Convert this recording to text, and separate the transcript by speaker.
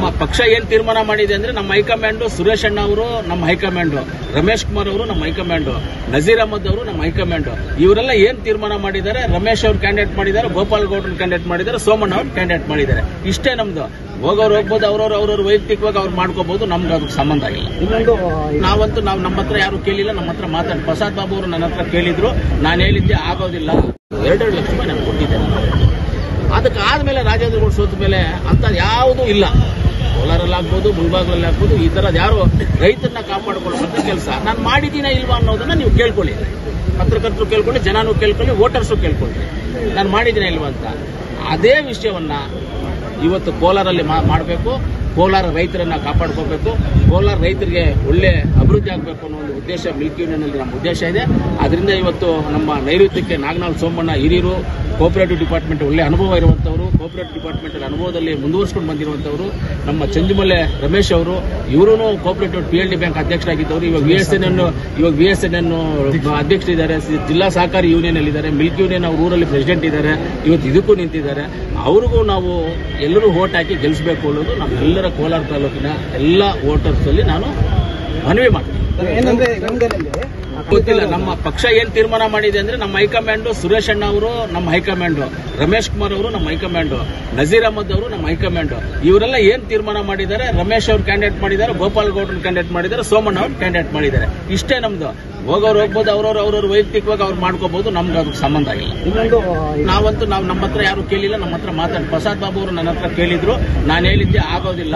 Speaker 1: ನಮ್ಮ ಪಕ್ಷ ಏನ್ ತೀರ್ಮಾನ ಮಾಡಿದೆ ಅಂದ್ರೆ ನಮ್ಮ ಹೈಕಮಾಂಡ್ ಸುರೇಶ್ ಅಣ್ಣ ಅವರು ನಮ್ಮ ಹೈಕಮಾಂಡ್, ರಮೇಶ್ ಕುಮಾರ್ ಅವರು ನಮ್ಮ ಹೈಕಮಾಂಡ್, ನಜೀರ್ ಅಹಮದ್ ಅವರು ನಮ್ಮ ಹೈಕಮಾಂಡ್, ಇವರೆಲ್ಲ ಏನ್ ತೀರ್ಮಾನ ಮಾಡಿದ್ದಾರೆ, ರಮೇಶ್ ಅವರು ಕ್ಯಾಂಡಿಡೇಟ್ ಮಾಡಿದ್ದಾರೆ, ಗೋಪಾಲ್ ಗೌಡ್ರನ್ನ ಕ್ಯಾಂಡಿಡೇಟ್ ಮಾಡಿದ್ದಾರೆ, ಸೋಮಣ್ಣ ಅವರು ಕ್ಯಾಂಡಿಡೇಟ್ ಮಾಡಿದ್ದಾರೆ. ಇಷ್ಟೇ ನಮ್ದು. ಹೋಗೋರು ಹೋಗ್ಬೋದು, ಅವ್ರವ್ರ ವೈಯಕ್ತಿಕವಾಗಿ ಅವ್ರು ಮಾಡ್ಕೋಬಹುದು, ನಮ್ಗೆ ಅದಕ್ಕೆ ಸಂಬಂಧ ಆಗಿಲ್ಲ. ನಾವಂತೂ ನಮ್ಮ ಹತ್ರ ಯಾರು ಕೇಳಿಲ್ಲ, ನಮ್ಮ ಹತ್ರ ಮಾತಾಡಿ ಪ್ರಸಾದ್ ಬಾಬು ಅವರು ನನ್ನ ಹತ್ರ ಕೇಳಿದ್ರು, ನಾನು ಹೇಳಿದ್ದೆ ಆಗೋದಿಲ್ಲ. 2 ಲಕ್ಷ ರೂಪಾಯಿ ನಾನು ಕೊಟ್ಟಿದ್ದೇನೆ. ಅದಕ್ಕಾದ್ಮೇಲೆ ರಾಜೇಂದ್ರ ಸೋತ ಮೇಲೆ ಅಂತ ಯಾವುದೂ ಇಲ್ಲ. ಕೋಲಾರಲ್ಲಿ ಆಗ್ಬೋದು, ಮುಳಬಾಗ್ಲಲ್ಲಿ ಆಗ್ಬೋದು, ಈ ತರದ್ ಯಾರು ರೈತರನ್ನ ಕಾಪಾಡಿಕೊಳ್ಳುವಂತ ಕೆಲಸ ನಾನು ಮಾಡಿದ್ದೀನ ಇಲ್ವಾ ಅನ್ನೋದನ್ನ ನೀವು ಕೇಳ್ಕೊಳ್ಳಿ. ಪತ್ರಕರ್ತರು ಕೇಳ್ಕೊಳ್ಳಿ, ಜನನೂ ಕೇಳ್ಕೊಳ್ಳಿ, ವೋಟರ್ಸು ಕೇಳ್ಕೊಳ್ಳಿ, ನಾನು ಮಾಡಿದ್ದೀನ ಇಲ್ವಾ ಅಂತ. ಅದೇ ವಿಷಯವನ್ನ ಇವತ್ತು ಕೋಲಾರಲ್ಲಿ ಮಾಡಬೇಕು. ಕೋಲಾರ ರೈತರನ್ನ ಕಾಪಾಡ್ಕೋಬೇಕು, ಕೋಲಾರ ರೈತರಿಗೆ ಒಳ್ಳೆ ಅಭಿವೃದ್ಧಿ ಆಗಬೇಕು ಅನ್ನೋ ಒಂದು ಉದ್ದೇಶ ಮಿಲ್ಕ್ ಯೂನಿಯನ್ನಲ್ಲಿ ನಮ್ಮ ಉದ್ದೇಶ ಇದೆ. ಅದರಿಂದ ಇವತ್ತು ನಮ್ಮ ನೈಋತ್ಯಕ್ಕೆ ನಾಗನಾಳ್ ಸೋಮಣ್ಣ ಹಿರಿಯರು, ಕೋಆಪರೇಟಿವ್ ಡಿಪಾರ್ಟ್ಮೆಂಟ್ ಒಳ್ಳೆ ಅನುಭವ ಇರುವಂತವರು, ಕೋಆಪರೇಟಿವ್ ಡಿಪಾರ್ಟ್ಮೆಂಟ್ ಅನುಭವದಲ್ಲಿ ಮುಂದುವರಿಸಿಕೊಂಡು ಬಂದಿರುವಂತವರು, ನಮ್ಮ ಚಂದ್ರಮಲ್ಲೆ ರಮೇಶ್ ಅವರು, ಇವರು ಕೋಆಪರೇಟಿವ್ PLD ಬ್ಯಾಂಕ್ ಅಧ್ಯಕ್ಷರಾಗಿದ್ದವರು, ಇವಾಗ VSNN ಅಧ್ಯಕ್ಷರಿದ್ದಾರೆ, ಜಿಲ್ಲಾ ಸಹಕಾರಿ ಯೂನಿಯನ್ ಅಲ್ಲಿ ಇದ್ದಾರೆ, ಮಿಲ್ಕ್ ಯೂನಿಯನ್ ಅವ್ರ ಊರಲ್ಲಿ ಪ್ರೆಸಿಡೆಂಟ್ ಇದ್ದಾರೆ, ಇವತ್ತು ಇದಕ್ಕೂ ನಿಂತಿದ್ದಾರೆ. ಅವ್ರಿಗೂ ನಾವು ಎಲ್ಲರೂ ವೋಟ್ ಹಾಕಿ ಗೆಲ್ಲಿಸಬೇಕು ಅನ್ನೋದು ನಮ್ಮೆಲ್ಲರ ಕೋಲಾರ ತಾಲೂಕಿನ ಎಲ್ಲ ವೋಟರ್ಸ್ ಅಲ್ಲಿ ನಾನು ಮನವಿ ಮಾಡ್ತೀನಿ. ಗೊತ್ತಿಲ್ಲ, ನಮ್ಮ ಪಕ್ಷ ಏನ್ ತೀರ್ಮಾನ ಮಾಡಿದೆ ಅಂದ್ರೆ ನಮ್ಮ ಹೈಕಮಾಂಡ್ ಸುರೇಶ್ ಅಣ್ಣ ಅವರು ನಮ್ಮ ಹೈಕಮಾಂಡ್, ರಮೇಶ್ ಕುಮಾರ್ ಅವರು ನಮ್ಮ ಹೈಕಮಾಂಡ್, ನಜೀರ್ ಅಹಮದ್ ಅವರು ನಮ್ಮ ಹೈಕಮಾಂಡ್, ಇವರೆಲ್ಲ ಏನ್ ತೀರ್ಮಾನ ಮಾಡಿದ್ದಾರೆ, ರಮೇಶ್ ಅವರು ಕ್ಯಾಂಡಿಡೇಟ್ ಮಾಡಿದ್ದಾರೆ, ಗೋಪಾಲ್ ಗೌಡ್ರನ್ನ ಕ್ಯಾಂಡಿಡೇಟ್ ಮಾಡಿದ್ದಾರೆ, ಸೋಮಣ್ಣ ಅವರು ಕ್ಯಾಂಡಿಡೇಟ್ ಮಾಡಿದ್ದಾರೆ. ಇಷ್ಟೇ ನಮ್ದು. ಹೋಗೋರು ಹೋಗ್ಬೋದು, ಅವ್ರವ್ರ ವೈಯಕ್ತಿಕವಾಗಿ ಅವ್ರು ಮಾಡ್ಕೋಬಹುದು, ನಮ್ಗೆ ಅದಕ್ಕೆ ಸಂಬಂಧ ಆಗಿಲ್ಲ. ನಾವಂತೂ ನಮ್ಮ ಹತ್ರ ಯಾರು ಕೇಳಿಲ್ಲ, ನಮ್ಮ ಹತ್ರ ಮಾತಾಡಿ ಪ್ರಸಾದ್ ಬಾಬು ಅವರು ನನ್ನ ಹತ್ರ ಕೇಳಿದ್ರು, ನಾನು ಹೇಳಿದ್ದೆ ಆಗೋದಿಲ್ಲ.